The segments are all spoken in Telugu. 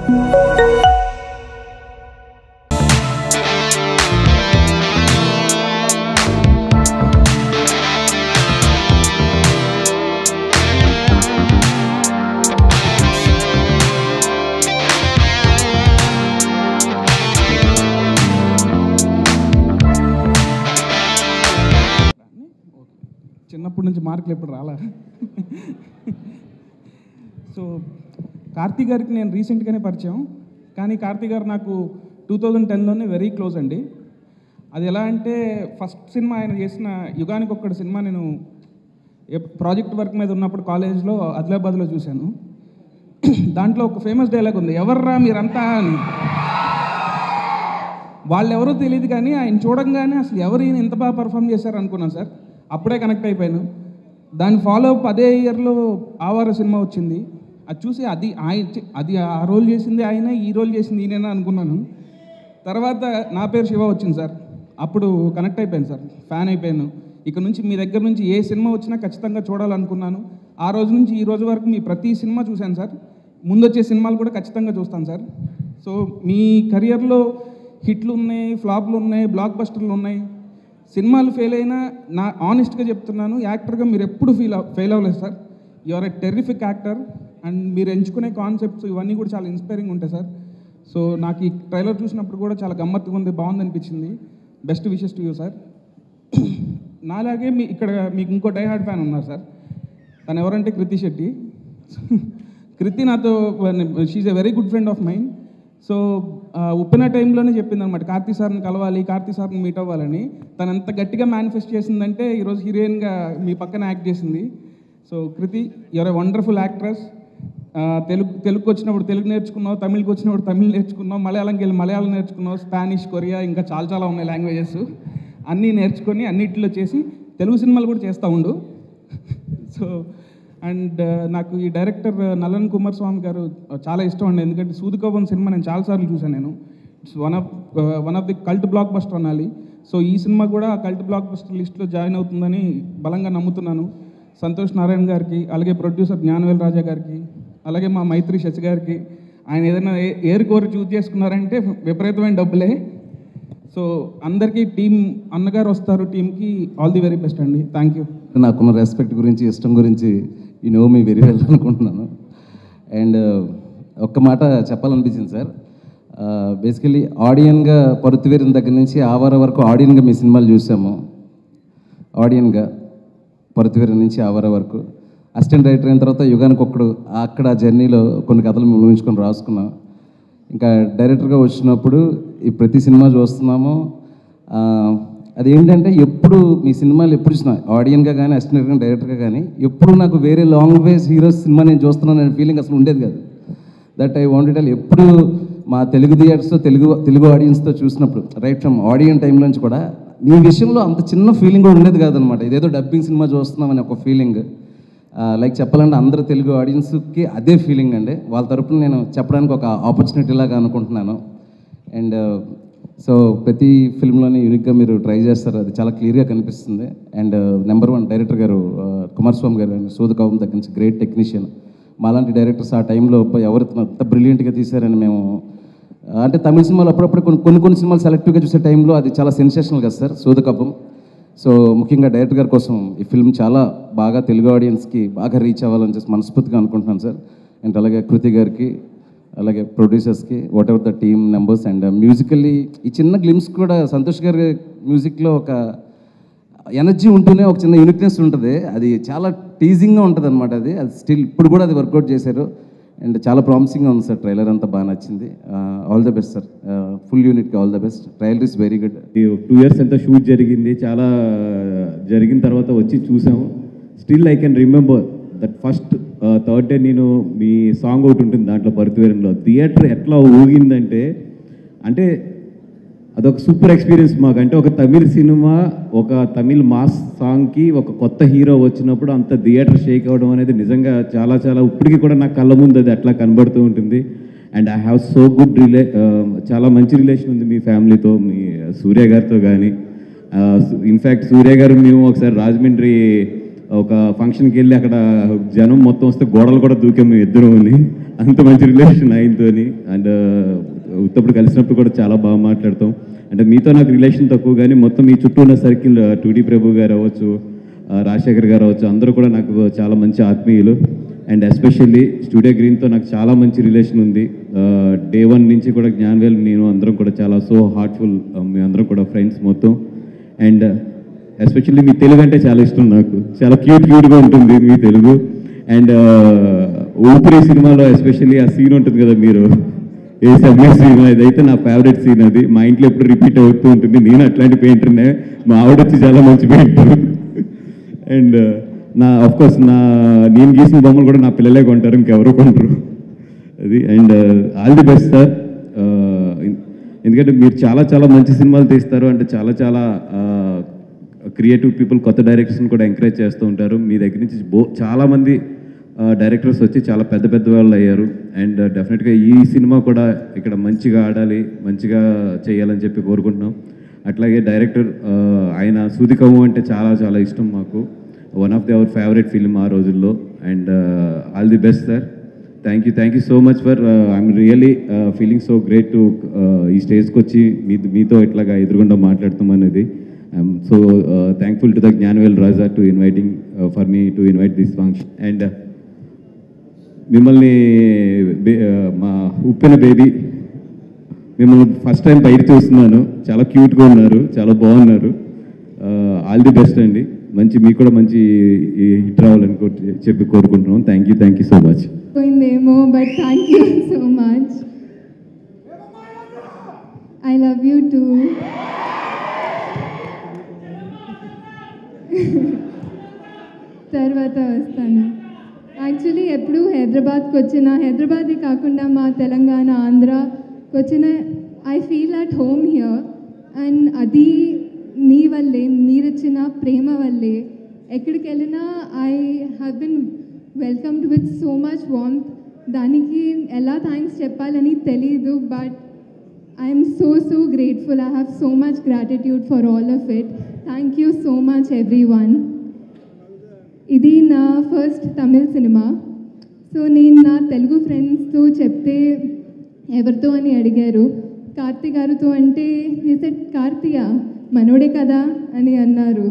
చిన్నప్పటి నుంచి మార్కులు ఎప్పుడు రాలా. సో కార్తీక్ గారికి నేను రీసెంట్గానే పరిచయం, కానీ కార్తీక్ గారు నాకు 2010లోనే వెరీ క్లోజ్ అండి. అది ఎలా అంటే ఫస్ట్ సినిమా ఆయన చేసిన యుగానికి ఒక్కడు సినిమా నేను ప్రాజెక్ట్ వర్క్ మీద ఉన్నప్పుడు కాలేజ్లో ఆదిలాబాద్లో చూశాను. దాంట్లో ఒక ఫేమస్ డైలాగ్ ఉంది, ఎవర్రా మీరంతా అని. వాళ్ళెవరో తెలియదు కానీ ఆయన చూడంగానే అసలు ఎవరు ఈయన ఇంత బాగా పర్ఫామ్ చేశారు అనుకున్నాను సార్. అప్పుడే కనెక్ట్ అయిపోయాను. దాని ఫాలో అప్ అదే ఇయర్లో ఆవార సినిమా వచ్చింది. అది చూసి అది ఆ రోల్ చేసింది ఆయన, ఈ రోల్ చేసింది ఈయన అనుకున్నాను. తర్వాత నా పేరు శివ వచ్చింది సార్. అప్పుడు కనెక్ట్ అయిపోయాను సార్, ఫ్యాన్ అయిపోయాను. ఇక నుంచి మీ దగ్గర నుంచి ఏ సినిమా వచ్చినా ఖచ్చితంగా చూడాలనుకున్నాను. ఆ రోజు నుంచి ఈ రోజు వరకు మీ ప్రతి సినిమా చూశాను సార్. ముందొచ్చే సినిమాలు కూడా ఖచ్చితంగా చూస్తాను సార్. సో మీ కెరియర్లో హిట్లు ఉన్నాయి, ఫ్లాప్లు ఉన్నాయి, బ్లాక్ బస్టర్లు ఉన్నాయి. సినిమాలు ఫెయిల్ అయినా నా ఆనెస్ట్గా చెప్తున్నాను, యాక్టర్గా మీరు ఎప్పుడు ఫెయిల్ అవ్వలేదు sir. You are a terrific actor. And మీరు ఎంచుకునే కాన్సెప్ట్స్ ఇవన్నీ కూడా చాలా ఇన్స్పైరింగ్ ఉంటాయి సార్. సో నాకు ఈ ట్రైలర్ చూసినప్పుడు కూడా చాలా గమ్మత్తుగా ఉంది, బాగుంది అనిపించింది. Best wishes to you sir. నాలాగే ఇక్కడ మీకు ఇంకో డైహార్డ్ ఫ్యాన్ ఉన్నారు సార్. తను ఎవరంటే కృతి శెట్టి. కృతి నాతో she's a very good friend of mine. So ఉప్పిన టైంలోనే చెప్పింది అనమాట, కార్తీక్ సార్ని కలవాలి, కార్తీక్ సార్ని మీట్ అవ్వాలని. తను ఎంత గట్టిగా మేనిఫెస్ట్ చేసిందంటే ఈరోజు హీరోయిన్గా మీ పక్కన యాక్ట్ చేసింది. So Kriti, you're a wonderful actress. తెలుగుకి వచ్చినప్పుడు తెలుగు నేర్చుకున్నావు, తమిళ్కి వచ్చినప్పుడు తమిళ్ నేర్చుకున్నావు, మలయాళంకి వెళ్ళి మలయాళం నేర్చుకున్నావు, స్పానిష్, కొరియా, ఇంకా చాలా ఉన్నాయి లాంగ్వేజెస్. అన్నీ నేర్చుకొని అన్నిటిలో చేసి తెలుగు సినిమాలు కూడా చేస్తూ ఉండు. సో అండ్ నాకు ఈ డైరెక్టర్ నలన్ కుమార్ స్వామి గారు చాలా ఇష్టం అండి. ఎందుకంటే సూదుకోవన్ సినిమా నేను చాలాసార్లు చూశాను. నేను it's one of the cult block buster అనాలి. సో ఈ సినిమా కూడా కల్ట్ బ్లాక్ బస్టర్ లిస్ట్లో జాయిన్ అవుతుందని బలంగా నమ్ముతున్నాను. సంతోష్ నారాయణ గారికి, అలాగే ప్రొడ్యూసర్ జ్ఞానవేల్ రాజా గారికి, అలాగే మా మైత్రి శశి గారికి. ఆయన ఏదైనా ఏరు కోరి చూస్ చేసుకున్నారంటే విపరీతమైన డబ్బులే. సో అందరికీ టీం అన్నగారు వస్తారు టీంకి. ఆల్ ది వెరీ బెస్ట్ అండి. Thank you. నాకున్న రెస్పెక్ట్ గురించి, ఇష్టం గురించి you know me very well అనుకుంటున్నాను. అండ్ ఒక్క మాట చెప్పాలనిపించింది సార్. బేసికలీ ఆడియన్గా పరుతువీరిన దగ్గర నుంచి ఆవార వరకు ఆడియన్గా మీ సినిమాలు చూసాము. ఆడియన్గా పరుతువీరి నుంచి ఆవార వరకు అసిస్టెంట్ డైరెక్టర్ అయిన తర్వాత యుగానికి ఒక్కడు అక్కడ జర్నీలో కొన్ని కథలు ఊహించుకొని రాసుకున్నాం. ఇంకా డైరెక్టర్గా వచ్చినప్పుడు ఈ ప్రతి సినిమా చూస్తున్నాము. అదేంటంటే ఎప్పుడు మీ సినిమాలు ఎప్పుడు చూసినా ఆడియన్గా కానీ అసిస్టెంట్ డైరెక్టర్గా కానీ ఎప్పుడు నాకు వేరే లాంగ్వేజ్ హీరోస్ సినిమా నేను చూస్తున్నాను అనే ఫీలింగ్ అసలు ఉండేది కాదు. That I wanted tell. ఎప్పుడు మా తెలుగు థియేటర్స్తో తెలుగు ఆడియన్స్తో చూసినప్పుడు రైట్ ఫ్రమ్ ఆడియన్ టైంలోంచి కూడా మీ విషయంలో అంత చిన్న ఫీలింగ్ కూడా ఉండేది కాదనమాట. ఇదేదో డబ్బింగ్ సినిమా చూస్తున్నామని ఒక ఫీలింగ్. లైక్ చెప్పాలంటే అందరు తెలుగు ఆడియన్స్కి అదే ఫీలింగ్ అండి. వాళ్ళ తరపున నేను చెప్పడానికి ఒక ఆపర్చునిటీ లాగా అనుకుంటున్నాను. అండ్ సో ప్రతి ఫిల్మ్లోని యూనిక్గా మీరు ట్రై చేస్తారు, అది చాలా క్లియర్గా కనిపిస్తుంది. అండ్ నెంబర్ 1 డైరెక్టర్ గారు కుమారస్వామి గారు అండి, సూదకవం దగ్గర నుంచి గ్రేట్ టెక్నీషియన్. మాలాంటి డైరెక్టర్స్ ఆ టైంలో ఎవరు అంత బ్రిలియంట్గా తీశారని మేము అంటే తమిళ సినిమాలు అప్పుడప్పుడు కొన్ని సినిమాలు సెలెక్టివ్గా చూసే టైంలో అది చాలా సెన్సేషనల్ కదా సార్ సూదకవం. సో ముఖ్యంగా డైరెక్టర్ గారి కోసం ఈ ఫిల్మ్ చాలా బాగా తెలుగు ఆడియన్స్కి బాగా రీచ్ అవ్వాలని చెప్పి మనస్ఫూర్తిగా అనుకుంటున్నాను సార్. అండ్ అలాగే కృతి గారికి, అలాగే ప్రొడ్యూసర్స్కి, whatever the team members. And musically ఈ చిన్న గ్లిమ్స్ కూడా సంతోష్ గారి మ్యూజిక్లో ఒక ఎనర్జీ ఉంటూనే ఒక చిన్న యూనిక్నెస్ ఉంటుంది. అది చాలా టీజింగ్గా ఉంటుంది అనమాట. అది స్టిల్ ఇప్పుడు కూడా అది వర్కౌట్ చేశారు. అండ్ చాలా ప్రామిసింగ్గా ఉంది సార్. ట్రైలర్ అంతా బాగా నచ్చింది. All the best sir, full యూనిట్కి all the best. Trailer is very good. 2 years ఎంత షూట్ జరిగింది, చాలా జరిగిన తర్వాత వచ్చి చూసాము. Still I can remember that first third day నేను మీ సాంగ్ ఒకటి ఉంటుంది దాంట్లో పరుతువేరంలో థియేటర్ ఎట్లా ఊగిందంటే, అంటే అదొక సూపర్ ఎక్స్పీరియన్స్ మాకు. అంటే ఒక తమిళ్ సినిమా, ఒక తమిళ్ మాస్ సాంగ్కి ఒక కొత్త హీరో వచ్చినప్పుడు అంత థియేటర్ షేక్ అవ్వడం అనేది నిజంగా చాలా చాలా ఇప్పటికీ కూడా నాకు కళ్ళ ముందు అది అట్లా కనబడుతూ ఉంటుంది. And I have so good చాలా మంచి రిలేషన్ ఉంది మీ ఫ్యామిలీతో, మీ సూర్య గారితో కానీ. ఇన్ఫ్యాక్ట్ సూర్య గారు మేము ఒకసారి రాజమండ్రి ఒక ఫంక్షన్కి వెళ్ళి అక్కడ జనం మొత్తం వస్తే గోడలు కూడా దూకాం మేము ఇద్దరు అని, అంత మంచి రిలేషన్ ఆయనతోని. అండ్ ఉత్తప్పుడు కలిసినప్పుడు కూడా చాలా బాగా మాట్లాడతాం. అంటే మీతో నాకు రిలేషన్ తక్కువ కానీ మొత్తం మీ చుట్టూ ఉన్న సర్కిల్ 2D ప్రభు గారు అవ్వచ్చు, రాజశేఖర్ గారు అవ్వచ్చు, అందరూ కూడా నాకు చాలా మంచి ఆత్మీయులు. అండ్ ఎస్పెషల్లీ స్టూడియో గ్రీన్తో నాకు చాలా మంచి రిలేషన్ ఉంది. డే 1 నుంచి కూడా జ్ఞానవేల్ నేను అందరం కూడా చాలా సో హార్ట్ఫుల్, మీ అందరం కూడా ఫ్రెండ్స్ మొత్తం. అండ్ ఎస్పెషల్లీ మీ తెలుగు అంటే చాలా ఇష్టం నాకు, చాలా క్యూట్గా ఉంటుంది మీ తెలుగు. అండ్ ఊపిరి సినిమాలో ఎస్పెషల్లీ ఆ సీన్ ఉంటుంది కదా, మీరు ఏ సమ్మె సీన్, ఇదైతే నా ఫేవరెట్ సీన్. అది మా ఇంట్లో ఎప్పుడు రిపీట్ అవుతూ ఉంటుంది. నేను అట్లాంటి పెయింటర్నే, మా ఆవిడ వచ్చి చాలా మంచి పెయింటర్. అండ్ ఆఫ్కోర్స్ నేను గీసిన బొమ్మలు కూడా నా పిల్లలే కొంటారు, ఇంకెవరో కొంటారు అది. And all the best sir, ఎందుకంటే మీరు చాలా చాలా మంచి సినిమాలు తీస్తారు. అంటే చాలా చాలా క్రియేటివ్ పీపుల్, కొత్త డైరెక్టర్స్ని కూడా ఎంకరేజ్ చేస్తూ ఉంటారు. మీ దగ్గర నుంచి చాలామంది డైరెక్టర్స్ వచ్చి చాలా పెద్ద పెద్ద వాళ్ళు అయ్యారు. అండ్ డెఫినెట్గా ఈ సినిమా కూడా ఇక్కడ మంచిగా ఆడాలి, మంచిగా చేయాలని చెప్పి కోరుకుంటున్నాం. అట్లాగే డైరెక్టర్ ఆయన సూదికము అంటే చాలా చాలా ఇష్టం మాకు, one of the our favourite film ఆ రోజుల్లో. And all the best sir, thank you so much for, I'm really feeling so great to ఈ స్టేజ్కి వచ్చి మీతో ఇట్లాగా ఎదురుగుండా మాట్లాడతాం అనేది. I'm so thankful to the Gnanavel Raja to inviting for me to invite this function. And మిమ్మల్ని మా ఉప్పెన బేబీ, మిమ్మల్ని ఫస్ట్ టైం బయట చూస్తున్నాను, చాలా క్యూట్గా ఉన్నారు, చాలా బాగున్నారు. ఆల్ ది బెస్ట్ అండి, మీకు కూడా మంచి హిట్ రావాలని చెప్పి కోరుకుంటున్నాం. Thank you so much. పోయిందేమో, but thank you so much. I love you too. తర్వాత వస్తాను. యాక్చువల్లీ ఎప్పుడు హైదరాబాద్కి వచ్చిన, హైదరాబాదే కాకుండా మా తెలంగాణ, ఆంధ్రాకి వచ్చిన, I feel at home here. And అది మీ వల్లే, మీరిచ్చిన ప్రేమ వల్లే. ఎక్కడికి వెళ్ళినా I have been welcomed with so much warmth. దానికి ఎలా థ్యాంక్స్ చెప్పాలని తెలీదు, but I'm so grateful. I have so much gratitude for all of it. Thank you so much everyone. ఇది నా ఫస్ట్ తమిళ్ సినిమా. సో నేను నా తెలుగు ఫ్రెండ్స్తో చెప్తే ఎవరితో అని అడిగారు. కార్తీ గారితో అంటే హి సెడ్ కార్తీయా మనోడే కదా అని అన్నారు.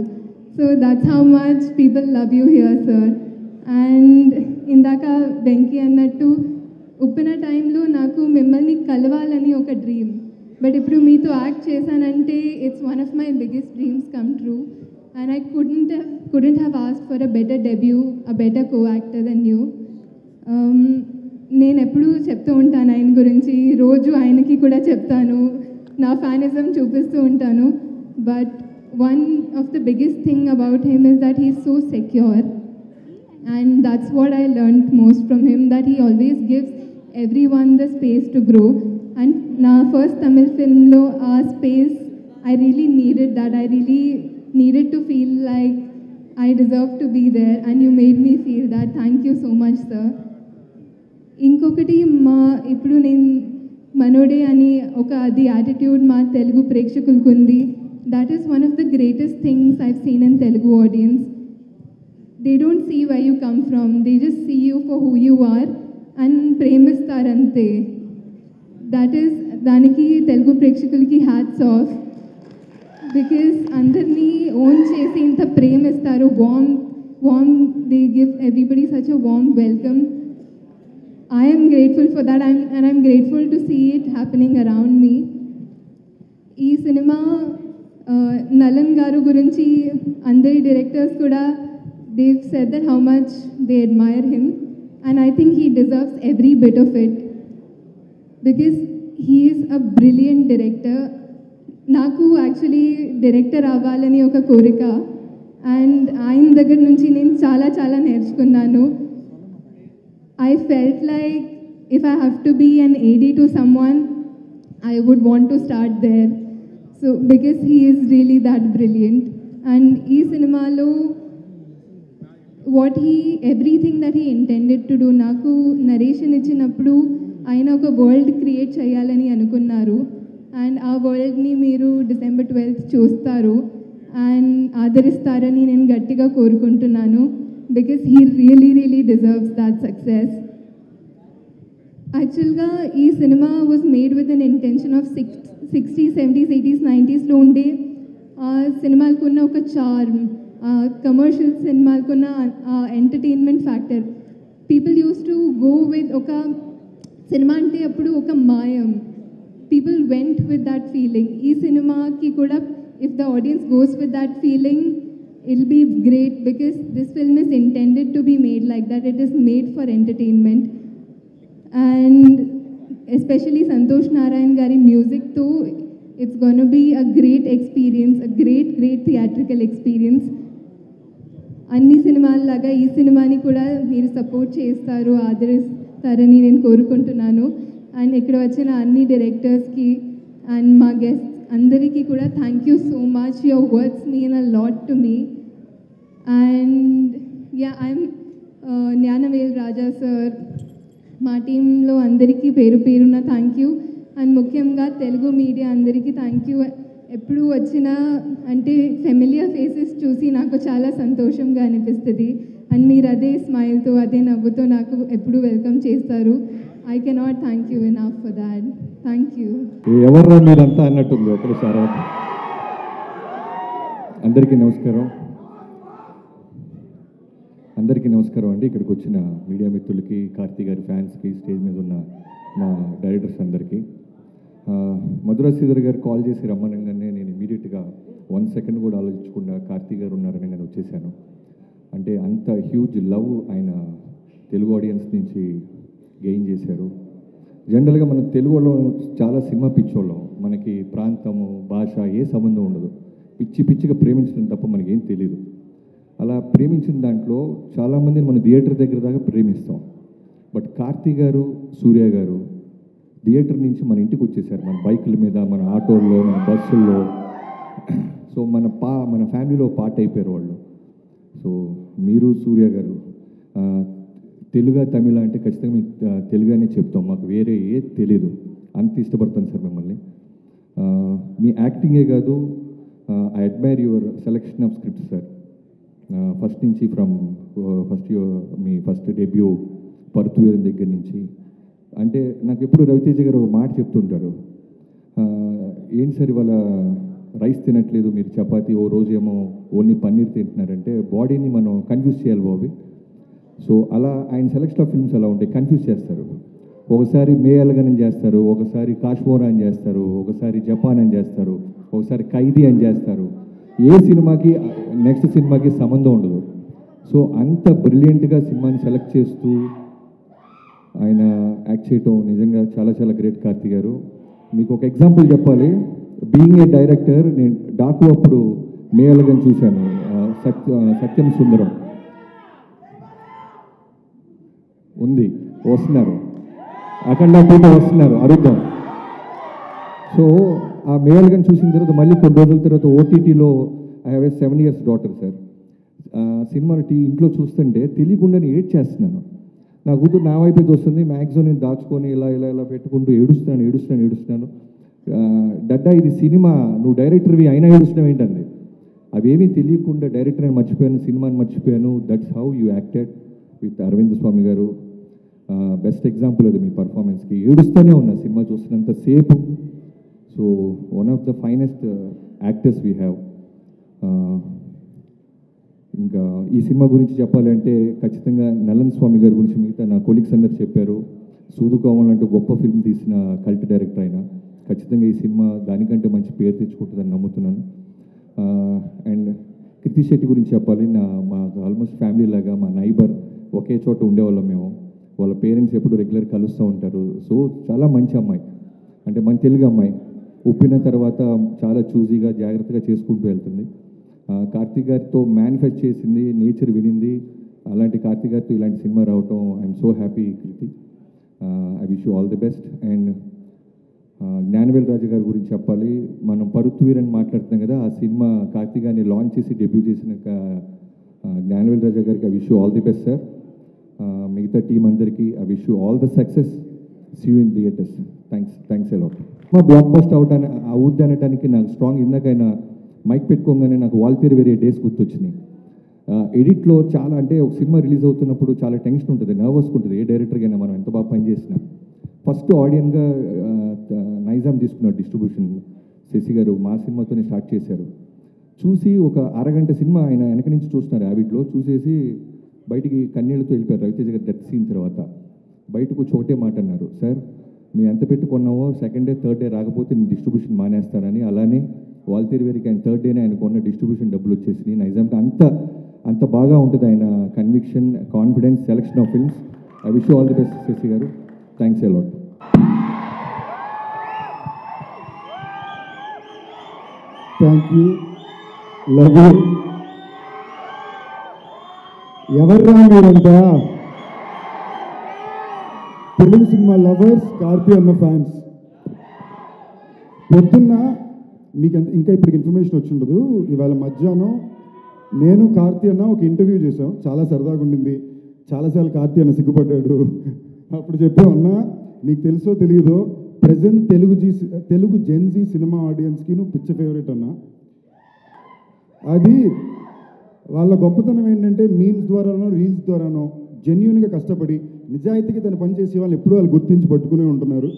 So that's how much people love you here sir. And ఇందాక వెంకీ అన్నట్టు ఉప్పిన టైంలో నాకు మిమ్మల్ని కలవాలని ఒక డ్రీమ్, బట్ ఇప్పుడు మీతో యాక్ట్ చేశానంటే it's one of my biggest dreams come true. And I couldn't have asked for a better debut, a better co-actor than you. నేను ఎప్పుడూ చెప్తూ ఉంటాను ఆయన గురించి, రోజు ఆయనకి కూడా చెప్తాను, నా ఫ్యానిజం చూపిస్తూ ఉంటాను. But one of the biggest thing about him is that he is so secure. And that's what I learned most from him, that he always gives every one the space to grow. And నా ఫస్ట్ తమిళ్ ఫిల్మ్లో ఆ space I really needed that. I really needed to feel like I deserve to be there, and you made me feel that. Thank you so much, sir. ఇంకొకటి ఇప్పుడు నేను మనోడే అని ఒక అది యాటిట్యూడ్ మా తెలుగు ప్రేక్షకులకు ఉంది. That is one of the greatest things I've seen in Telugu audience. They don't see why you come from, they just see you for who you are and ప్రేమిస్తారంతే. దానికి తెలుగు ప్రేక్షకులకి హ్యాట్స్ ఆఫ్. బికాస్ అందరినీ ఓన్ చేసి ఇంత ప్రేమిస్తారు, warm they give everybody such a warm welcome. I am grateful for that, and I'm grateful to see it happening around me. ఈ సినిమా నలన్ గారు గురించి అందరి డైరెక్టర్స్ కూడా they've said that how much they admire him, and I think he deserves every bit of it because he is a brilliant director. నాకు యాక్చువల్లీ డైరెక్టర్ అవ్వాలని ఒక కోరిక, అండ్ ఆయన దగ్గర నుంచి నేను చాలా చాలా నేర్చుకున్నాను. I felt like if I have to be an AD to someone, I would want to start there. So because he is really that brilliant. And ee cinemalo everything that he intended to do, naku narration ichinappudu ayina oka world create cheyalani anukunnaru, and aa world ni meeru December 12th chustaru. And ఆదరిస్తారని నేను గట్టిగా కోరుకుంటున్నాను, because he really deserves that success. యాక్చువల్గా ఈ సినిమా was made with an intention of 60s, 70s, 80s, 90sలో ఉండే సినిమాలకున్న ఒక చార్మ్, కమర్షియల్ సినిమాలకున్న entertainment factor. People use to go with ఒక సినిమా అంటే అప్పుడు ఒక మాయం. People went with that feeling. ఈ సినిమాకి కూడా if the audience goes with that feeling, it'll be great, because this film is intended to be made like that. It is made for entertainment. And especially Santosh Narayan gari music too, it's going to be a great experience, a great theatrical experience. అన్ని సినిమాల లాగా ఈ సినిమాని కూడా మీరు సపోర్ట్ చేస్తారు, ఆదరిస్తారని నేను కోరుకుంటున్నాను. అండ్ ఇక్కడ వచ్చిన అన్ని డైరెక్టర్స్కి అండ్ మా గెస్ట్ అందరికీ కూడా thank you so much. Your words mean a lot to me. And yeah, I'm Gnanavel Raja sir, మా టీంలో అందరికీ పేరు పేరున థ్యాంక్ యూ. అండ్ ముఖ్యంగా తెలుగు మీడియా అందరికీ థ్యాంక్ యూ. ఎప్పుడు వచ్చినా అంటే ఫెమిలియర్ ఫేసెస్ చూసి నాకు చాలా సంతోషంగా అనిపిస్తుంది. అండ్ మీరు అదే స్మైల్తో, అదే నవ్వుతో నాకు ఎప్పుడు వెల్కమ్ చేస్తారు. I cannot thank you enough for that. Thank you. ఎవర్రా మీరంతా అన్నట్టుంది ఒకసారి. అందరికీ నమస్కారం. అండి. ఇక్కడికి వచ్చిన మీడియా మిత్రులకి, కార్తీ గారి ఫ్యాన్స్కి, స్టేజ్ మీద ఉన్న మా డైరెక్టర్స్ అందరికీ. మధురా శ్రీధర్ గారు కాల్ చేసి రమ్మనగానే నేను ఇమీడియట్గా 1 సెకండ్ కూడా ఆలోచించకుండా కార్తీ గారు ఉన్నారని నేను వచ్చేసాను. అంటే అంత హ్యూజ్ లవ్ ఆయన తెలుగు ఆడియన్స్ నుంచి గెయిన్ చేశారు. జనరల్గా మన తెలుగులో చాలా సినిమా పిచ్చోళ్ళం, మనకి ప్రాంతము, భాష ఏ సంబంధం ఉండదు. పిచ్చిగా ప్రేమించడం తప్ప మనకేం తెలీదు. అలా ప్రేమించిన దాంట్లో చాలామందిని మన థియేటర్ దగ్గర దాకా ప్రేమిస్తాం. బట్ కార్తీ గారు, సూర్య గారు థియేటర్ నుంచి మన ఇంటికి వచ్చేసారు, మన బైకుల మీద, మన ఆటోల్లో, మన బస్సుల్లో. సో మన ఫ్యామిలీలో పార్ట్ అయిపోయారు వాళ్ళు. సో మీరు సూర్య గారు తెలుగు, తమిళ అంటే ఖచ్చితంగా మీ తెలుగునే చెప్తాం, మాకు వేరే ఏ తెలీదు. అంత ఇష్టపడతాను సార్ మిమ్మల్ని. మీ యాక్టింగే కాదు, I admire your selection of scripts sir. First నుంచి మీ ఫస్ట్ డెబ్యూ పరుతువేరు దగ్గర నుంచి. అంటే నాకు ఎప్పుడు రవితేజ గారు ఒక మాట చెప్తుంటారు, ఏంటి సార్ ఇవాళ రైస్ తినట్లేదు మీరు, చపాతి, ఓ రోజు ఏమో ఓన్లీ పన్నీర్ తింటున్నారంటే బాడీని మనం కన్ఫ్యూజ్ చేయాలి బాబీ. సో అలా ఆయన సెలెక్షన్ ఆఫ్ ఫిల్మ్స్ అలా ఉంటాయి, కన్ఫ్యూజ్ చేస్తారు. ఒకసారి మేయల్గన్ అని చేస్తారు, ఒకసారి కాశ్మోరా అని చేస్తారు, ఒకసారి జపాన్ అని చేస్తారు, ఒకసారి ఖైదీ అని చేస్తారు. ఏ సినిమాకి నెక్స్ట్ సినిమాకి సంబంధం ఉండదు. సో అంత బ్రిలియంట్గా సినిమాని సెలెక్ట్ చేస్తూ ఆయన యాక్ట్ చేయటం నిజంగా చాలా గ్రేట్ కార్తీ గారు. మీకు ఒక ఎగ్జాంపుల్ చెప్పాలి. బీయింగ్ ఏ డైరెక్టర్, నేను డాకు అప్పుడు మేయల్గన్ చూశాను, సత్యం సుందరం ఉంది, వస్తున్నారు, అఖండ పూట వస్తున్నారు, అరుద్దాం. సో ఆ మేయల్గన్ చూసిన తర్వాత మళ్ళీ కొన్ని రోజుల తర్వాత ఓటీటీలో I have a 7 years daughter sir. సినిమాని ఇంట్లో చూస్తుంటే తెలియకుండానే ఏడ్ చేస్తున్నాను. నా కూతురు నా వైపు వస్తుంది, మ్యాక్సిమం నేను దాచుకొని ఇలా పెట్టుకుంటూ ఏడుస్తున్నాను. డడ్డా ఇది సినిమా, నువ్వు డైరెక్టర్వి అయినా ఏడుస్తున్నావు ఏంటండి. అవేమీ తెలియకుండా డైరెక్టర్ అని మర్చిపోయాను, సినిమాని మర్చిపోయాను. That's how you acted with Arvind Swamy గారు. బెస్ట్ ఎగ్జాంపుల్ అది మీ పర్ఫార్మెన్స్కి. ఏడుస్తూనే ఉన్నా సినిమా చూస్తున్నంత సేపు. So one of the finest actors we have. ఇంకా ఈ సినిమా గురించి చెప్పాలంటే ఖచ్చితంగా నలన్ స్వామి గారి గురించి మిగతా నా కొలీగ్స్ అందరు చెప్పారు. సూదుకోమల్ అంటూ గొప్ప ఫిల్మ్ తీసిన కల్ట్ డైరెక్టర్ అయినా ఖచ్చితంగా ఈ సినిమా దానికంటే మంచి పేరు తెచ్చుకుంటుందని నమ్ముతున్నాను. అండ్ కృతి శెట్టి గురించి చెప్పాలి. మా ఆల్మోస్ట్ ఫ్యామిలీ లాగా, మా నైబర్, ఒకే చోట ఉండేవాళ్ళం మేము. వాళ్ళ పేరెంట్స్ ఎప్పుడు రెగ్యులర్ కలుస్తూ ఉంటారు. సో చాలా మంచి అమ్మాయి, అంటే మన తెలుగు అమ్మాయి. ఒప్పిన తర్వాత చాలా చూజీగా, జాగ్రత్తగా చేసుకుంటూ వెళ్తుంది. కార్తీక్ గారితో మేనిఫెస్ట్ చేసింది, నేచర్ వినింది. అలాంటి కార్తీక్ గారితో ఇలాంటి సినిమా రావటం I'm so happy Krithi. I wish you all the best. And Gnanavel Raja గారి గురించి చెప్పాలి. మనం పరుత్వీర్ అని మాట్లాడుతున్నాం కదా, ఆ సినిమా కార్తీక్ గారిని లాంచ్ చేసి డెబ్యూ చేసిన జ్ఞానవేల్ రాజా గారికి I wish you all the best sir. మిగతా టీం అందరికీ I wish you all the success. See you in theatres. Thanks a lot. మా బ్లాక్ బస్టర్ అవుద్ది అనడానికి నాకు స్ట్రాంగ్, ఇందాకైనా మైక్ పెట్టుకోగానే నాకు వాల్తేరు వేరే డేస్ గుర్తొచ్చినాయి. ఎడిట్లో చాలా అంటే ఒక సినిమా రిలీజ్ అవుతున్నప్పుడు చాలా టెన్షన్ ఉంటుంది, నర్వస్గా ఉంటుంది. ఏ డైరెక్టర్కైనా మనం ఎంత బాగా పనిచేసినా ఫస్ట్ ఆడియన్గా నైజాం తీసుకున్నారు డిస్ట్రిబ్యూషన్. శశి గారు మా సినిమాతోనే స్టార్ట్ చేశారు. చూసి ఒక అరగంట సినిమా ఆయన వెనక నుంచి చూస్తున్నారు యావిడ్లో. చూసేసి బయటికి కన్నీళ్ళతో వెళ్ళిపోయారు. రవితేజ గారు డెత్ సీన్ తర్వాత బయటకు వచ్చి ఒకటే మాట అన్నారు, సార్ మేము ఎంత పెట్టుకున్నామో సెకండ్ డే థర్డ్ డే రాకపోతే నేను డిస్ట్రిబ్యూషన్ మానేస్తారని. అలానే వాల్తేరు వేరికి ఆయన థర్డ్ డేనే ఆయనకు ఉన్న డిస్ట్రిబ్యూషన్ డబ్బులు వచ్చేసినాయి. నైజాంకి అంత బాగా ఉంటుంది ఆయన conviction, confidence, selection of films. I wish you all the best Sasi గారు. Thanks a lot. Thank you, love you. ఎవర్రా మీరంతా? తెలుగు సినిమా లవర్స్, కార్తీ అన్న ఫ్యాన్స్. పొద్దున్న మీకు ఇంకా ఇప్పటికి ఇన్ఫర్మేషన్ వచ్చి ఉండదు. ఇవాళ మధ్యాహ్నం నేను కార్తీ అన్న ఒక ఇంటర్వ్యూ చేశాం. చాలా సరదాగా ఉండింది. చాలాసార్లు కార్తీ అన్న సిగ్గుపడ్డాడు. అప్పుడు చెప్పాం, అన్న నీకు తెలుసో తెలియదో ప్రజెంట్ తెలుగు జెన్జీ సినిమా ఆడియన్స్కి నువ్వు పిచ్చ ఫేవరెట్ అన్న. అది వాళ్ళ గొప్పతనం ఏంటంటే మీమ్స్ ద్వారానో రీల్స్ ద్వారానో జెన్యూన్గా కష్టపడి నిజాయితీగా తన పని చేసే వాళ్ళు ఎప్పుడూ వాళ్ళు గుర్తించి పట్టుకునే ఉంటున్నారు.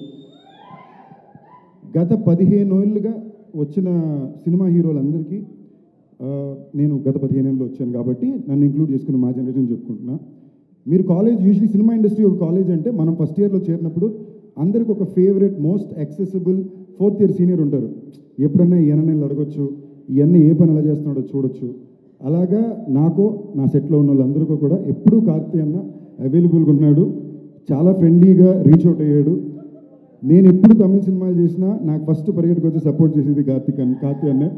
గత 15 ఏళ్ళుగా వచ్చిన సినిమా హీరోలందరికీ నేను గత 15 ఏళ్ళు వచ్చాను కాబట్టి నన్ను ఇంక్లూడ్ చేసుకుని మా జనరేషన్ చెప్పుకుంటున్నా. మీరు కాలేజ్ యూజువలీ సినిమా ఇండస్ట్రీ ఒక కాలేజ్ అంటే మనం ఫస్ట్ ఇయర్లో చేరినప్పుడు అందరికి ఒక favourite most accessible 4th year senior ఉంటారు. ఎప్పుడన్నా ఈయనని అడగొచ్చు, ఇవన్నీ ఏ పని ఎలా చేస్తున్నాడో చూడొచ్చు. అలాగా నాకు నా సెట్లో ఉన్న వాళ్ళందరికీ కూడా ఎప్పుడూ కార్తీ అన్న అవైలబుల్గా ఉన్నాడు. చాలా ఫ్రెండ్లీగా రీచ్ అవుట్ అయ్యాడు. నేను ఎప్పుడు తమిళ సినిమాలు చేసినా నాకు ఫస్ట్ పరిగెట్టుకు వచ్చి సపోర్ట్ చేసేది కార్తీ అన్నే.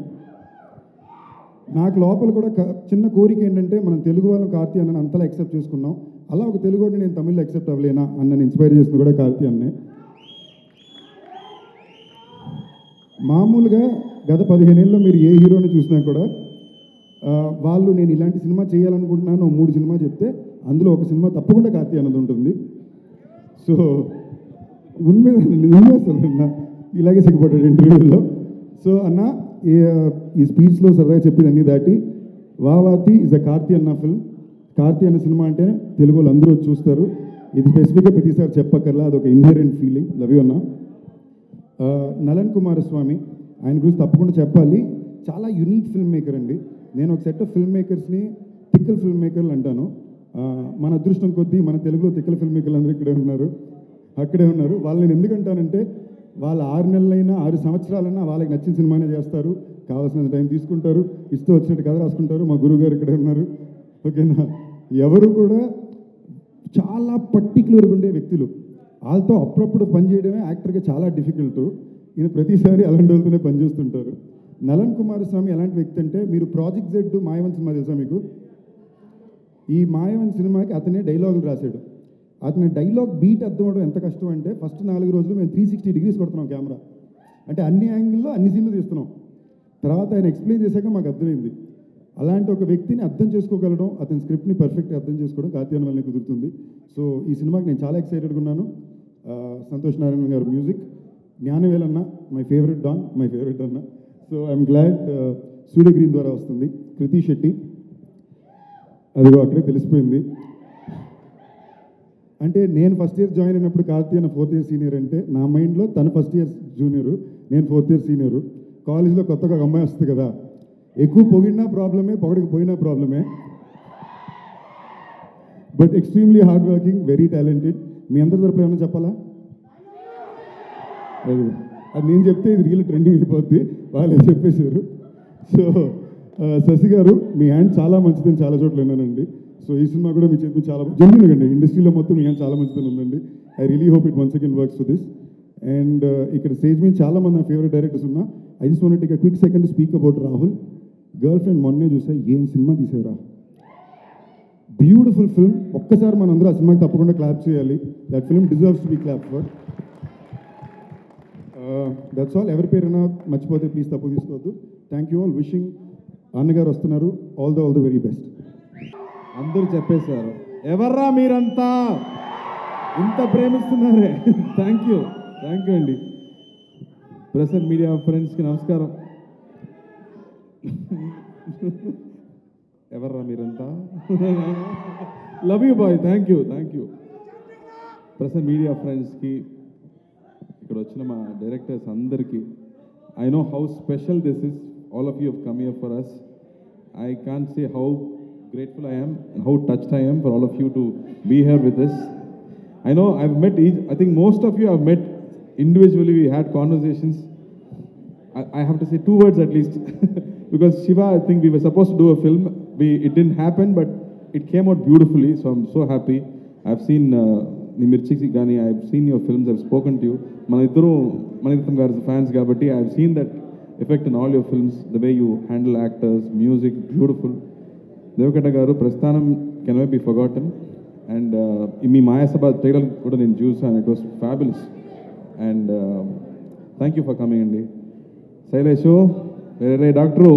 నాకు లోపల కూడా చిన్న కోరిక ఏంటంటే మనం తెలుగు వాళ్ళం కార్తీ అన్నని అంతలా యాక్సెప్ట్ చేసుకున్నాం. అలా ఒక తెలుగుని నేను తమిళ్లో యాక్సెప్ట్ అవ్వలేనా అన్నని ఇన్స్పైర్ చేసింది కూడా కార్తీ అన్నే. మామూలుగా గత 15 ఏళ్ళలో మీరు ఏ హీరోని చూసినా కూడా వాళ్ళు నేను ఇలాంటి సినిమా చేయాలనుకుంటున్నాను 3 సినిమా చెప్తే అందులో ఒక సినిమా తప్పకుండా కార్తీ అన్నది ఉంటుంది. సో అసలు ఇలాగే సిగ్గుపడ్డాడు ఇంటర్వ్యూలో. సో అన్న ఈ స్పీచ్లో సరదాగా చెప్పింది అన్నీ దాటి వావాతి ఇస్ అ కార్తీ అన్న ఫిల్మ్. కార్తీ అన్న సినిమా అంటే తెలుగు వాళ్ళు అందరూ చూస్తారు. ఇది స్పెసిఫిక్గా ప్రతిసారి చెప్పక్కర్లా, అదొక ఇన్హెరెంట్ ఫీలింగ్. లవ్ యూ అన్న. నలన్ కుమారస్వామి, ఆయన గురించి తప్పకుండా చెప్పాలి. చాలా యునీక్ ఫిల్మ్ మేకర్ అండి. నేను ఒక సెట్ ఆఫ్ ఫిల్మ్ మేకర్స్ని తిక్కల్ ఫిల్మ్ మేకర్లు అంటాను. మన అదృష్టం కొద్దీ మన తెలుగులో తిక్కల ఫిల్మ్ మేకర్లు అందరూ అక్కడే ఉన్నారు. వాళ్ళని నేను ఎందుకంటానంటే వాళ్ళు 6 నెలలైనా 6 సంవత్సరాలైనా వాళ్ళకి నచ్చిన సినిమానే చేస్తారు. కావాల్సిన టైం తీసుకుంటారు, ఇష్టం వచ్చినట్టు కథ రాసుకుంటారు. మా గురువు గారు ఇక్కడే ఉన్నారు. ఓకేనా? ఎవరు కూడా చాలా పర్టిక్యులర్గా ఉండే వ్యక్తులు. వాళ్ళతో అప్పుడప్పుడు పనిచేయడమే యాక్టర్గా చాలా డిఫికల్ట్. ఈయన ప్రతిసారి అలాంటి వాళ్ళతోనే పనిచేస్తుంటారు. నలన్ కుమారస్వామి ఎలాంటి వ్యక్తి అంటే, మీరు ప్రాజెక్ట్ జెడ్ మాయవన్ సినిమా తెలుసా మీకు? ఈ మాయవన్ సినిమాకి అతనే డైలాగులు రాశాడు. అతని డైలాగ్ బీట్ అర్థం అవడం ఎంత కష్టం అంటే, ఫస్ట్ 4 రోజులు మేము 360 డిగ్రీస్ కొడుతున్నాం కెమెరా. అంటే అన్ని యాంగిల్లో అన్ని సీన్లు తీస్తున్నాం. తర్వాత ఆయన ఎక్స్ప్లెయిన్ చేశాక మాకు అర్థమైంది. అలాంటి ఒక వ్యక్తిని అర్థం చేసుకోగలడం, అతని స్క్రిప్ట్ని పర్ఫెక్ట్గా అర్థం చేసుకోవడం కార్తీ అన్న వల్లనే కుదురుతుంది. సో ఈ సినిమాకి నేను చాలా ఎక్సైటెడ్గా ఉన్నాను. సంతోష్ నారాయణ గారు మ్యూజిక్, జ్ఞానవేల్ అన్న మై ఫేవరెట్ అన్న. So I'm glad Surya green ద్వారా వస్తుంది. కృతి శెట్టి, అదిగో అక్కడే తెలిసిపోయింది. అంటే నేను ఫస్ట్ ఇయర్ జాయిన్ అయినప్పుడు కార్తీ అన్న 4th ఇయర్ సీనియర్ అంటే నా మైండ్లో తను ఫస్ట్ ఇయర్ జూనియరు, నేను 4th ఇయర్ సీనియరు. కాలేజ్లో కొత్తగా ఒక అమ్మాయి వస్తుంది కదా, ఎక్కువ పొగిడినా ప్రాబ్లమే, పొగడకపోయినా ప్రాబ్లమే. But extremely hard working, very talented. మీ అందరి తరపున ఏమన్నా చెప్పాలా? అది నేను చెప్తే ఇది రియల్ ట్రెండింగ్ అయిపోద్ది, వాళ్ళే చెప్పేశారు. సో శశి గారు, మీ హ్యాండ్ చాలా మంచిదని చాలా చోట్ల విన్నానండి. సో ఈ సినిమా కూడా మీ చేతి చాలా జెన్యూన్ అండి. ఇండస్ట్రీలో మొత్తం మీ హ్యాండ్ చాలా మంచిదని ఉందండి. I really hope it once again works for this. And ఇక్కడ స్టేజ్ మీద చాలా మంది నా ఫేవరెట్ డైరెక్టర్స్ ఉన్నా. I just want to take a quick second to speak about Rahul. Girl friend మొన్నే చూసా, ఏం సినిమా తీసేవరా, బ్యూటిఫుల్ ఫిల్మ్. ఒక్కసారి మనందరూ ఆ సినిమాకి తప్పకుండా క్లాప్ చేయాలి. That film deserves to be clap for. That's all. ఎవరి పేరైనా మర్చిపోతే ప్లీజ్ తప్పు తీసుకోవద్దు. Thank you all. విషింగ్ అన్నగారు వస్తున్నారు. All the very best. అందరూ చెప్పేశారు. ఎవర్రా మీరంతా ఇంత ప్రేమిస్తున్నారే? థ్యాంక్ యూ అండి. ప్రెస్ అండ్ మీడియా ఫ్రెండ్స్కి నమస్కారం. ఎవర్రా మీరంతా? Love you boy, thank you. Present media ఫ్రెండ్స్కి, ఇక్కడ వచ్చిన మా డైరెక్టర్స్ అందరికీ, I know how special this is. All of you have come here for us. I can't say how grateful I am and how touched I am for all of you to be here with us. I know I've met I think most of you have met individually. We had conversations. I have to say 2 words at least. Because Shiva, I think we were supposed to do a film. It didn't happen, but it came out beautifully. So I'm so happy. I've seen Nimirchiki Gani, I've seen your films, I've spoken to you. Manirattam garu fans kabatti, I've seen that effect in all your films, the way you handle actors, music, beautiful. Devakata garu, Prasthanam cannot be forgotten. And మీ మాయాసభ ట్రైలర్ కూడా నేను చూసాను, it was fabulous. And thank you for coming అండి. శైలేషు రే డాక్టరు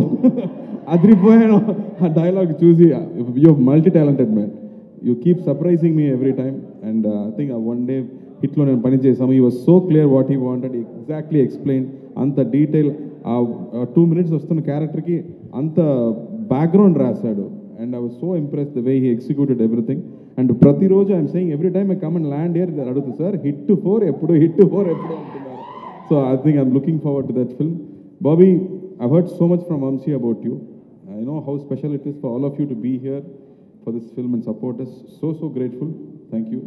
అదిరిపోయాను ఆ డైలాగ్ చూసి. You multi talented man, you keep surprising me every time. And I think one day హిట్లో నేను పని చేసాము. He was so clear what he wanted, exactly explain. అంత డీటెయిల్, ఆ 2 minutes వస్తున్న క్యారెక్టర్కి అంత బ్యాక్గ్రౌండ్ రాశాడు. And I was so impressed the way he executed everything. And ప్రతిరోజు I'm saying every time I come and land here, అడుగుతుంది సార్ hit 4 ఎప్పుడు అంటున్నారు. So I think I'm looking forward to that film. Bobby, I've heard so much from Vamsi about you. I know how special it is for all of you to be here for this film and support us. So grateful. Thank you.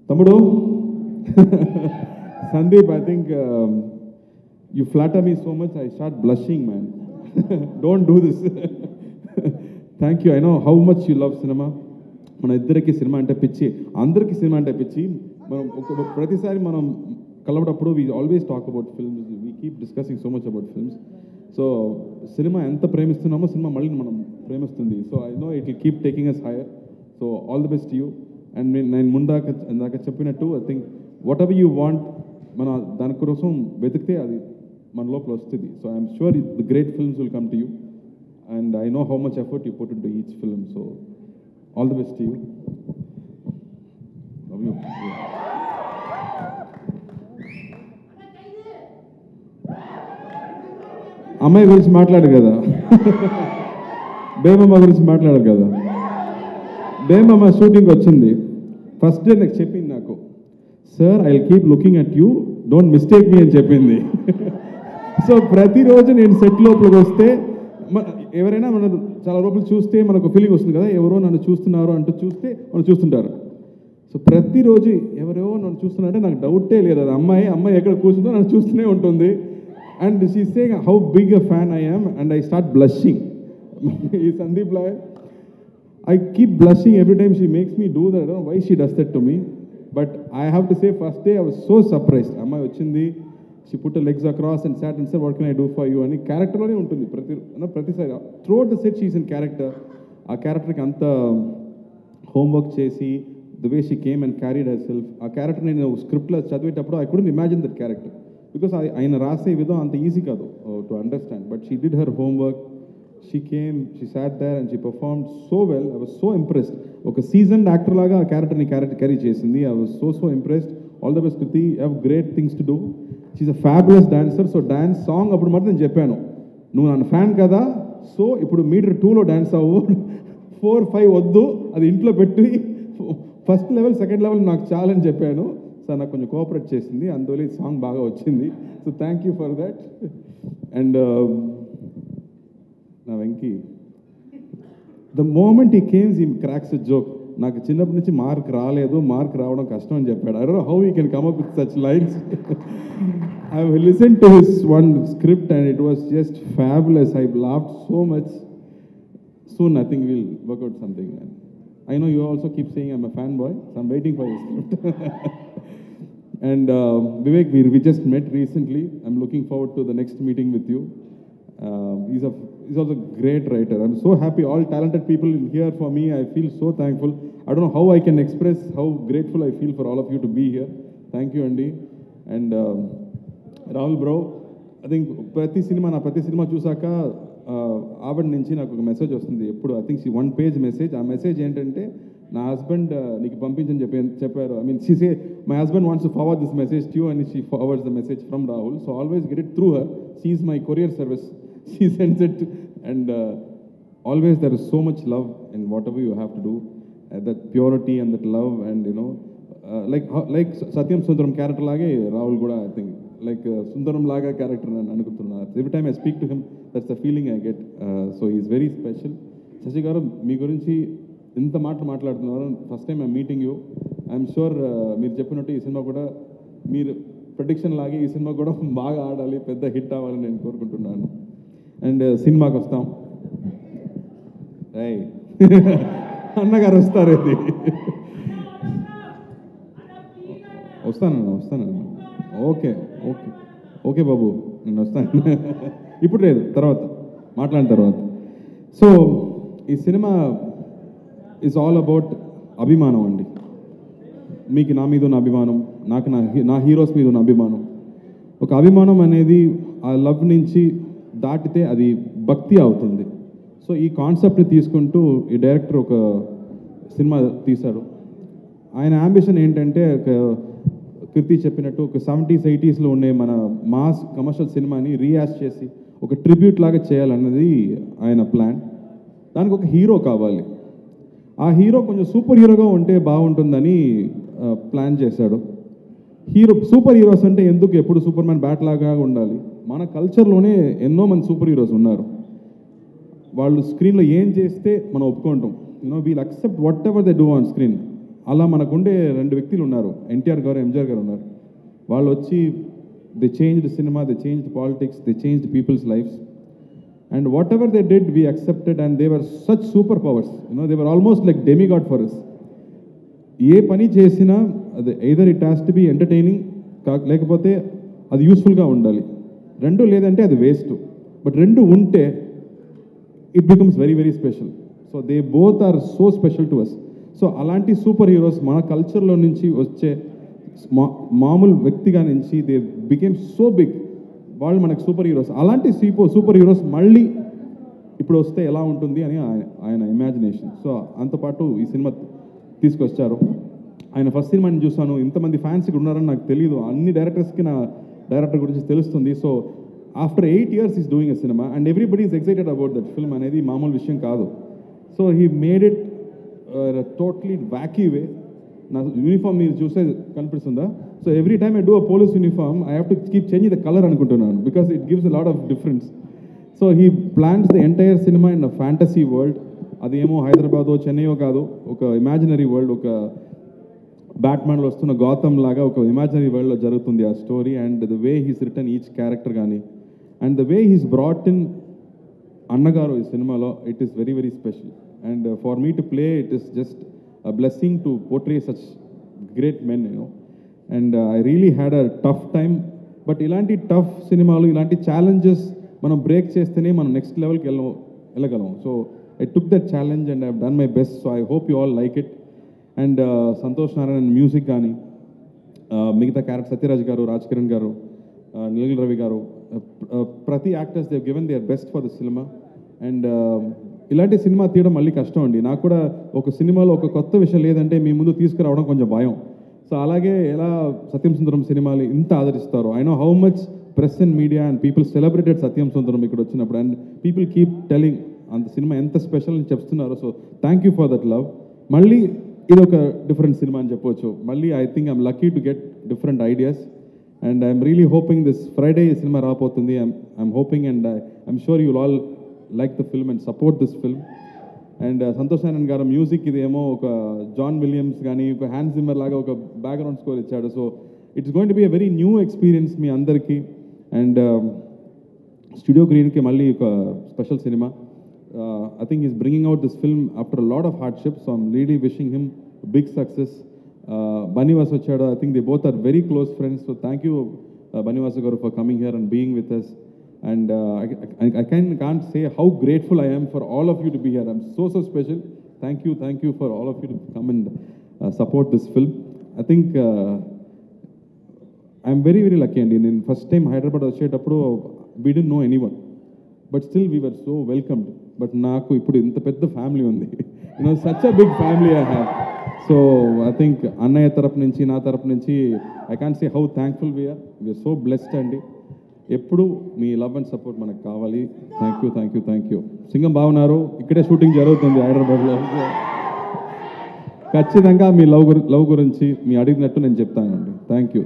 Tammudu, Sandeep, I think you flatter me so much, I start blushing, man. Don't do this. Thank you. I know how much you love cinema. మన ఇద్దరికి సినిమా అంటే పిచ్చి, అందరికీ సినిమా అంటే పిచ్చి. మనం ప్రతిసారి మనం కలవడప్పుడు we always talk about films, we keep discussing so much about films. So సినిమా ఎంత ప్రేమిస్తున్నామో సినిమా మళ్ళీ మనం ప్రేమిస్తుంది. So I know it will keep taking us higher. So all the best you. And నేను ఇందాక చెప్పినట్టు I think whatever you want, మన దానికోసం వెతికితే అది మన లోపల వస్తుంది. So I'm sure the great films will come to you. And I know how much effort you put into each film. So all the best to you. Love you. అమ్మాయి గురించి మాట్లాడు కదా, బేమమ్మ గురించి మాట్లాడారు కదా. బేమమ్మ షూటింగ్ వచ్చింది, ఫస్ట్ డే నాకు చెప్పింది, నాకు sir I will keep looking at you, don't mistake me అని చెప్పింది. సో ప్రతిరోజు నేను సెట్ లోపలికి వస్తే ఎవరైనా మన చాలా రోజులు చూస్తే మనకు ఫీలింగ్ వస్తుంది కదా, ఎవరో నన్ను చూస్తున్నారు అంటూ చూస్తే మనం చూస్తుంటారు. సో ప్రతిరోజు ఎవరో నన్ను చూస్తున్నారంటే నాకు డౌటే లేదు, అది అమ్మాయి ఎక్కడ కూర్చుందో నన్ను చూస్తూనే ఉంటుంది. And she saying how big a fan I am and I start blushing. ఈ సందీప్ లాయ్, I keep blushing every time she makes me do that. I don't know why she does that to me. But I have to say, first day I was so surprised. Amma vachindi, she put her legs across and sat and said, what can I do for you? Ani character lone untundi pratisari. Throughout the set she is in character. Aa character ki anta homework chesi, the way she came and carried herself. Aa character nenu script la chadivetappudu I couldn't imagine that character. Because ayina rase vidham anta easy kadu to understand. But she did her homework. She came, she sat there and she performed so well. I was so impressed. Oka seasoned actor laga a character ni carry chesindi. I was so impressed. All the best, Kriti. You have great things to do. She's a fabulous dancer. So dance song appudu matram nenu cheppanu. Nu nan fan kada. So ippudu meter 2 lo dance avvu. 4, 5 oddu. Adi intlo petti first level, second level naaku challenge cheppanu. So naaku konచెం కోఆపరేట్ చేసింది. అందువల్ల ఈ సాంగ్ బాగా వచ్చింది. So thank you for that. And నా వెంకీ, ద మూమెంట్ ఈ కేమ్స్ ఈ క్రాక్స్ ఎ జోక్. నాకు చిన్నప్పటి నుంచి మార్క్ రావడం కష్టం అని చెప్పాడు. I don't know how he can come up with such lines. I have listen to his one script and it was just fabulous. I laughed so much. Soon I think will work out something. I know you also keep saying I'm a fan boy, so I'm waiting for his script. And Vivek, we just met recently. I'm looking forward to the next meeting with you. He's also a great writer. I'm so happy. All talented people here for me. I feel so thankful. I don't know how I can express how grateful I feel for all of you to be here. Thank you, Andy. And Rahul bro, I think ప్రతి సినిమా చూసాక ఆవిడ నుంచి నాకు ఒక మెసేజ్ వస్తుంది ఎప్పుడు. I think 1 page message. ఆ మెసేజ్ ఏంటంటే, నా హస్బెండ్ నీకు పంపించని చెప్పారు. I mean she say my husband wants to forward this message to you and she forwards the message from Rahul. So always get it through her. She is my courier service. she sends it, and always there is so much love in whatever you have to do, that purity and that love, and like Satyam Sundaram character lage Rahul kuda, I think like Sundaram laga character nanu anukuntunna. Every time I speak to him, that's the feeling I get. So he is very special. Shashi garu, మీ గురించి ఇంత మాట్లాడుతున్నారు. First time I'm meeting you. I'm sure మీరు చెప్పినట్టు ఈ సినిమా కూడా మీరు ప్రెడిక్షన్ లాగే ఈ సినిమా కూడా బాగా ఆడాలి, పెద్ద హిట్ అవ్వాలని నేను కోరుకుంటున్నాను. అండ్ సినిమాకి వస్తాం. రై అన్నగారు వస్తారు, ఇది వస్తానన్నా. ఓకే ఓకే ఓకే బాబు, నేను వస్తాను. ఇప్పుడు లేదు, తర్వాత మాట్లాడిన తర్వాత. సో ఈ సినిమా ఈజ్ ఆల్ అబౌట్ అభిమానం అండి. మీకు నా మీద ఉన్న అభిమానం, నాకు నా హీరోస్ మీద ఉన్న అభిమానం. ఒక అభిమానం అనేది ఆ లవ్ నుంచి దాటితే అది భక్తి అవుతుంది. సో ఈ కాన్సెప్ట్ని తీసుకుంటూ ఈ డైరెక్టర్ ఒక సినిమా తీశాడు. ఆయన అంబిషన్ ఏంటంటే, ఒక కీర్తి చెప్పినట్టు ఒక 70s 80sలో ఉండే మన మాస్ కమర్షియల్ సినిమాని రీయాజ్ చేసి ఒక ట్రిబ్యూట్ లాగా చేయాలన్నది ఆయన ప్లాన్. దానికి ఒక హీరో కావాలి. ఆ హీరో కొంచెం సూపర్ హీరోగా ఉంటే బాగుంటుందని ప్లాన్ చేశాడు. సూపర్ హీరోస్ అంటే ఎందుకు ఎప్పుడు సూపర్ మ్యాన్ బ్యాట్ లాగా ఉండాలి? మన కల్చర్లోనే ఎన్నో మంది సూపర్ హీరోస్ ఉన్నారు. వాళ్ళు స్క్రీన్లో ఏం చేస్తే మనం ఒప్పుకుంటాం. We'll accept whatever they do on screen. అలా మనకుండే 2 వ్యక్తులు ఉన్నారు, ఎన్టీఆర్ గారు, ఎంజీఆర్ గారు ఉన్నారు. వాళ్ళు వచ్చి they changed cinema, they changed politics, they changed people's lifes. And whatever they did, we accepted, and they were such superpowers. They were almost like demigod for us. ఏ పని చేసినా అది either it has to be entertaining, లేకపోతే అది యూస్ఫుల్గా ఉండాలి. 2 లేదంటే అది వేస్ట్. బట్ 2 ఉంటే it becomes very very special. So they both are so special to us. So అలాంటి సూపర్ హీరోస్ మన కల్చర్లో నుంచి వచ్చే మామూలు వ్యక్తిగా నుంచి దే బికేమ్ సో బిగ్. వాళ్ళు మనకు సూపర్ హీరోస్. అలాంటి సూపర్ హీరోస్ మళ్ళీ ఇప్పుడు వస్తే ఎలా ఉంటుంది అని ఆయన ఇమాజినేషన్. సో అంతపాటు ఈ సినిమా తీసుకొచ్చారు. ఆయన ఫస్ట్ సినిమాని చూసాను, ఇంతమంది ఫ్యాన్స్ ఇక్కడ ఉన్నారని నాకు తెలియదు. అన్ని డైరెక్టర్స్కి నా డైరెక్టర్ గురించి తెలుస్తుంది. So after 8 years is doing a సినిమా and everybody is excited about that film అనేది మామూలు విషయం కాదు. So he made it totally wacky way. నా యూనిఫామ్ మీరు చూస్తే కనిపిస్తుందా? So every time I do a police uniform I have to keep changing the colour అనుకుంటున్నాను, because it gives a lot of difference. So he plans the entire సినిమా ఇన్ అ ఫ్యాంటసీ వరల్డ్. అదేమో హైదరాబాదో చెన్నైయో కాదు, ఒక ఇమాజినరీ వరల్డ్, ఒక బ్యాట్మ్యాన్లో వస్తున్న గౌతమ్ లాగా ఒక ఇమాజినరీ వరల్డ్లో జరుగుతుంది ఆ story. And the way he's return each character కానీ and the way he's brought in అన్నగారు ఈ సినిమాలో, it is very very special. And for me to play it is just a blessing to portray such great men, and I really had a tough time. But ilanti tough cinemalu, ilanti challenges manam break chestene manam next level ki elagalam. So I took that challenge and I have done my best. So I hope you all like it. And Santosh Narayan music gaani, migitha character Satyaraj garu, Raj Kiran garu, Nilgal Ravi garu, prati actors they have given their best for the cinema. And ఇలాంటి సినిమా తీయడం మళ్ళీ కష్టం అండి. నాకు కూడా ఒక సినిమాలో ఒక కొత్త విషయం లేదంటే మీ ముందు తీసుకురావడం కొంచెం భయం. సో అలాగే ఎలా సత్యం సుందరం సినిమాలు ఇంత ఆదరిస్తారో, I know how much press and media and people celebrated Sathyam Sundaram ఇక్కడ వచ్చినప్పుడు. అండ్ పీపుల్ కీప్ టెలింగ్ అంత సినిమా ఎంత స్పెషల్ అని చెప్తున్నారు. So thank you for that love. మళ్ళీ ఇది ఒక డిఫరెంట్ సినిమా అని చెప్పవచ్చు. మళ్ళీ I think I'm lucky to get different ideas. And I'm really hoping this Friday ఈ సినిమా రాబోతుంది. I'm hoping and I'm sure you'll all like the film and support this film. And Santosh Narayan garu music iదేమో ఒక జాన్ విలియమ్స్ కానీ ఒక హ్యాన్స్ జిమ్మర్ లాగా ఒక బ్యాక్గ్రౌండ్ స్కోర్ ఇచ్చాడు. So it's going to be a very new experience మీ అందరికీ. అండ్ స్టూడియో గ్రీన్కి మళ్ళీ ఒక స్పెషల్ సినిమా. I think he's bringing out this film after a lot of hardships. So I'm really wishing him big success. Baniwas వచ్చాడు. I think they both are very close friends. So thank you Baniwas garu for coming here and being with us. And I can't say how grateful I am for all of you to be here. I'm so special. Thank you for all of you to come and support this film. I think I'm very very lucky. And in first time Hyderabad వచ్చేటప్పుడు we didn't know anyone, but still we were so welcomed. But నాకు ఇప్పుడు ఇంత పెద్ద ఫ్యామిలీ ఉంది. Such a big family I have. So I think అన్నయ్య తరపు నుంచి నా తరపు నుంచి I can't say how thankful we are so blessed. అండి ఎప్పుడు మీ లవ్ అండ్ సపోర్ట్ మనకు కావాలి. Thank you. సింగం బాగున్నారు. ఇక్కడే షూటింగ్ జరుగుతుంది హైదరాబాద్లో. ఖచ్చితంగా మీ లవ్ గురించి మీ అడిగినట్టు నేను చెప్తానండి. Thank you.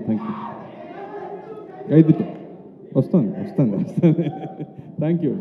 వస్తాను. Thank you.